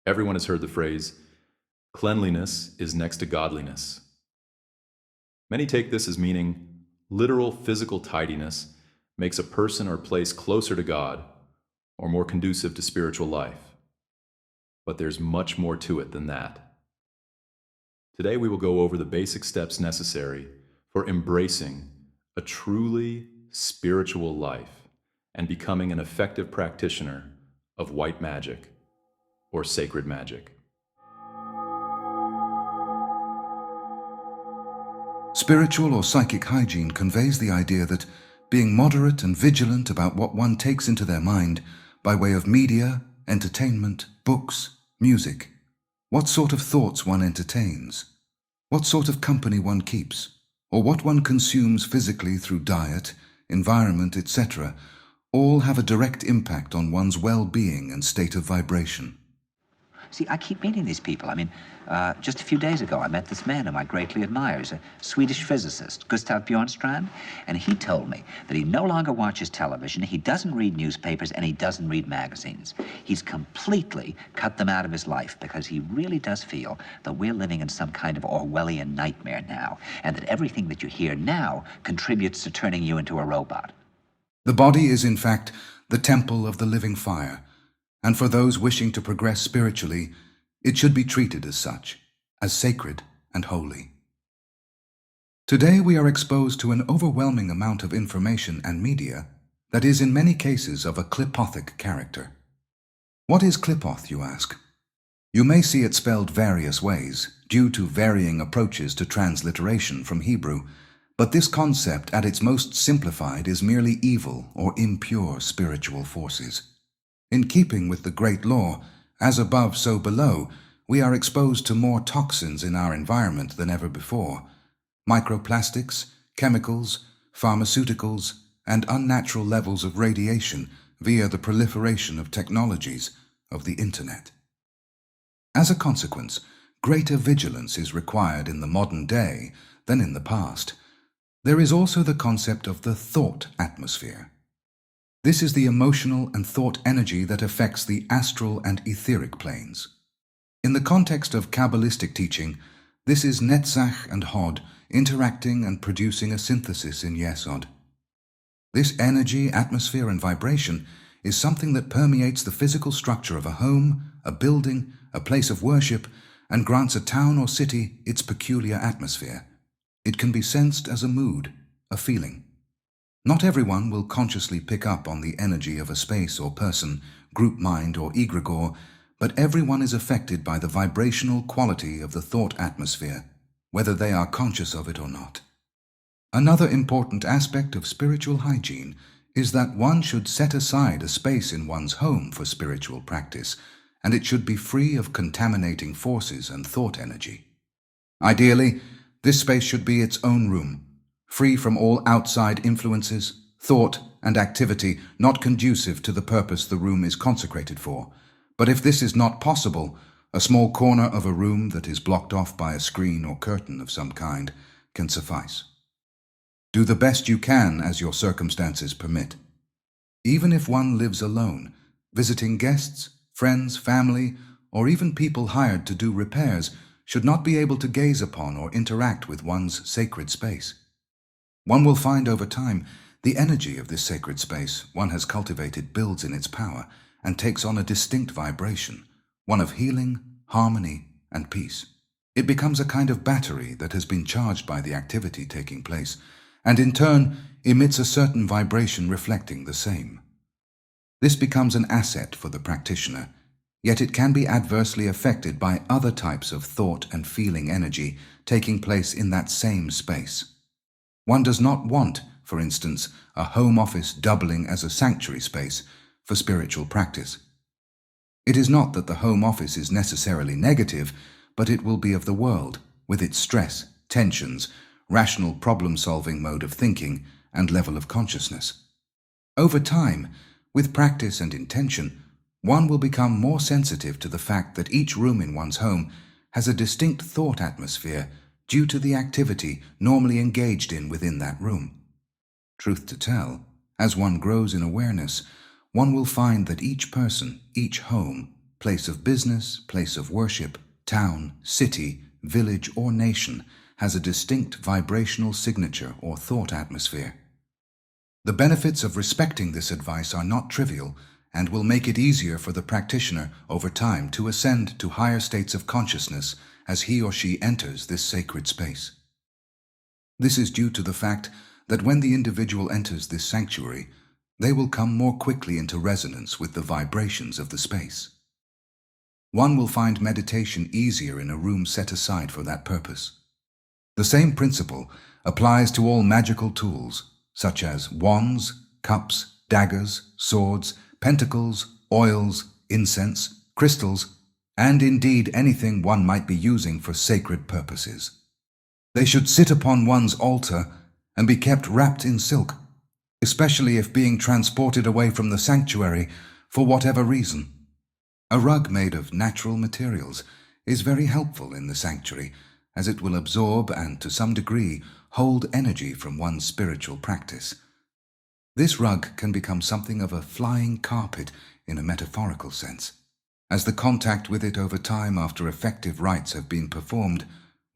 Everyone has heard the phrase, cleanliness is next to godliness. Many take this as meaning literal physical tidiness makes a person or place closer to God or more conducive to spiritual life. But there's much more to it than that. Today we will go over the basic steps necessary for embracing a truly spiritual life and becoming an effective practitioner of white magic or sacred magic. Spiritual or psychic hygiene conveys the idea that being moderate and vigilant about what one takes into their mind by way of media, entertainment, books, music, what sort of thoughts one entertains, what sort of company one keeps, or what one consumes physically through diet, environment, etc., all have a direct impact on one's well-being and state of vibration. See, I keep meeting these people. Just a few days ago, I met this man whom I greatly admire. He's a Swedish physicist, Gustav Bjornstrand, and he told me that he no longer watches television, he doesn't read newspapers, and he doesn't read magazines. He's completely cut them out of his life because he really does feel that we're living in some kind of Orwellian nightmare now, and that everything that you hear now contributes to turning you into a robot. The body is, in fact, the temple of the living fire, and for those wishing to progress spiritually, it should be treated as such, as sacred and holy. Today we are exposed to an overwhelming amount of information and media that is in many cases of a clipothic character. What is clipoth, you ask? You may see it spelled various ways, due to varying approaches to transliteration from Hebrew, but this concept at its most simplified is merely evil or impure spiritual forces. In keeping with the great law, as above so below, we are exposed to more toxins in our environment than ever before. Microplastics, chemicals, pharmaceuticals, and unnatural levels of radiation via the proliferation of technologies of the internet. As a consequence, greater vigilance is required in the modern day than in the past. There is also the concept of the thought atmosphere. This is the emotional and thought energy that affects the astral and etheric planes. In the context of Kabbalistic teaching, this is Netzach and Hod interacting and producing a synthesis in Yesod. This energy, atmosphere, and vibration is something that permeates the physical structure of a home, a building, a place of worship, and grants a town or city its peculiar atmosphere. It can be sensed as a mood, a feeling. Not everyone will consciously pick up on the energy of a space or person, group mind or egregore, but everyone is affected by the vibrational quality of the thought atmosphere, whether they are conscious of it or not. Another important aspect of spiritual hygiene is that one should set aside a space in one's home for spiritual practice, and it should be free of contaminating forces and thought energy. Ideally, this space should be its own room, free from all outside influences, thought, and activity not conducive to the purpose the room is consecrated for. But if this is not possible, a small corner of a room that is blocked off by a screen or curtain of some kind can suffice. Do the best you can as your circumstances permit. Even if one lives alone, visiting guests, friends, family, or even people hired to do repairs should not be able to gaze upon or interact with one's sacred space. One will find over time the energy of this sacred space one has cultivated builds in its power and takes on a distinct vibration, one of healing, harmony, and peace. It becomes a kind of battery that has been charged by the activity taking place, and in turn emits a certain vibration reflecting the same. This becomes an asset for the practitioner, yet it can be adversely affected by other types of thought and feeling energy taking place in that same space. One does not want, for instance, a home office doubling as a sanctuary space for spiritual practice. It is not that the home office is necessarily negative, but it will be of the world, with its stress, tensions, rational problem-solving mode of thinking, and level of consciousness. Over time, with practice and intention, one will become more sensitive to the fact that each room in one's home has a distinct thought atmosphere due to the activity normally engaged in within that room. Truth to tell, as one grows in awareness, one will find that each person, each home, place of business, place of worship, town, city, village, or nation has a distinct vibrational signature or thought atmosphere. The benefits of respecting this advice are not trivial and will make it easier for the practitioner over time to ascend to higher states of consciousness as he or she enters this sacred space. This is due to the fact that when the individual enters this sanctuary, they will come more quickly into resonance with the vibrations of the space. One will find meditation easier in a room set aside for that purpose. The same principle applies to all magical tools, such as wands, cups, daggers, swords, pentacles, oils, incense, crystals, and indeed anything one might be using for sacred purposes. They should sit upon one's altar and be kept wrapped in silk, especially if being transported away from the sanctuary for whatever reason. A rug made of natural materials is very helpful in the sanctuary, as it will absorb and, to some degree, hold energy from one's spiritual practice. This rug can become something of a flying carpet in a metaphorical sense, as the contact with it over time after effective rites have been performed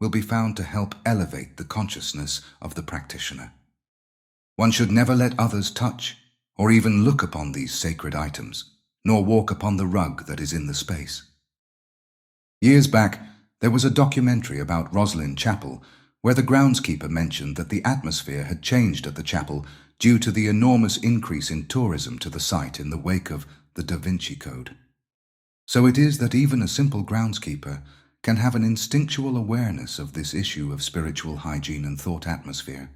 will be found to help elevate the consciousness of the practitioner. One should never let others touch or even look upon these sacred items, nor walk upon the rug that is in the space. Years back, there was a documentary about Roslin Chapel where the groundskeeper mentioned that the atmosphere had changed at the chapel due to the enormous increase in tourism to the site in the wake of the Da Vinci Code. So it is that even a simple groundskeeper can have an instinctual awareness of this issue of spiritual hygiene and thought atmosphere.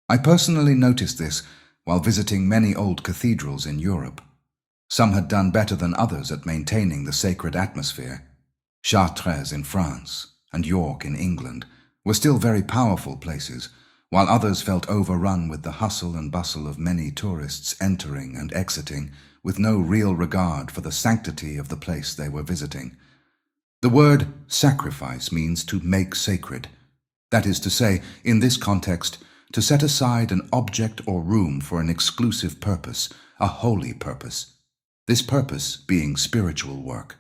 I personally noticed this while visiting many old cathedrals in Europe. Some had done better than others at maintaining the sacred atmosphere. Chartres in France and York in England were still very powerful places, while others felt overrun with the hustle and bustle of many tourists entering and exiting with no real regard for the sanctity of the place they were visiting. The word sacrifice means to make sacred. That is to say, in this context, to set aside an object or room for an exclusive purpose, a holy purpose. This purpose being spiritual work.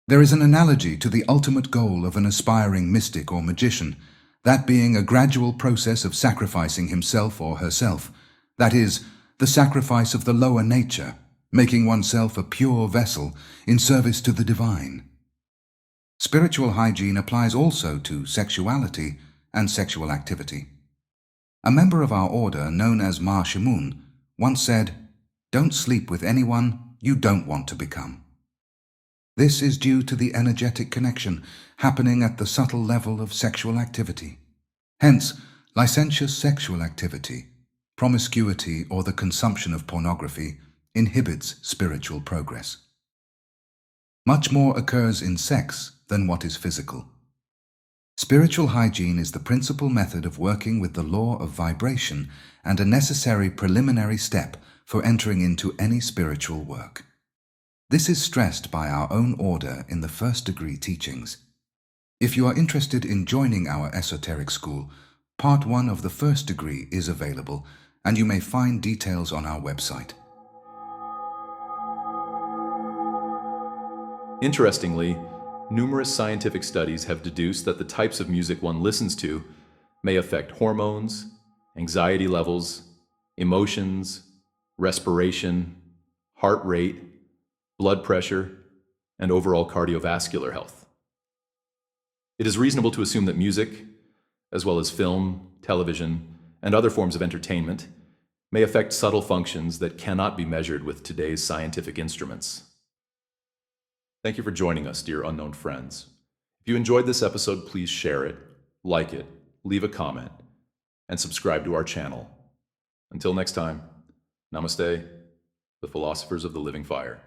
There is an analogy to the ultimate goal of an aspiring mystic or magician, that being a gradual process of sacrificing himself or herself, that is, the sacrifice of the lower nature, making oneself a pure vessel in service to the divine. Spiritual hygiene applies also to sexuality and sexual activity. A member of our order, known as Ma Shimun, once said, "Don't sleep with anyone you don't want to become." This is due to the energetic connection happening at the subtle level of sexual activity. Hence, licentious sexual activity, promiscuity, or the consumption of pornography inhibits spiritual progress. Much more occurs in sex than what is physical. Spiritual hygiene is the principal method of working with the law of vibration and a necessary preliminary step for entering into any spiritual work. This is stressed by our own order in the first-degree teachings. If you are interested in joining our esoteric school, Part 1 of the first degree is available, and you may find details on our website. Interestingly, numerous scientific studies have deduced that the types of music one listens to may affect hormones, anxiety levels, emotions, respiration, heart rate, blood pressure, and overall cardiovascular health. It is reasonable to assume that music, as well as film, television, and other forms of entertainment, may affect subtle functions that cannot be measured with today's scientific instruments. Thank you for joining us, dear unknown friends. If you enjoyed this episode, please share it, like it, leave a comment, and subscribe to our channel. Until next time, namaste, the philosophers of the living fire.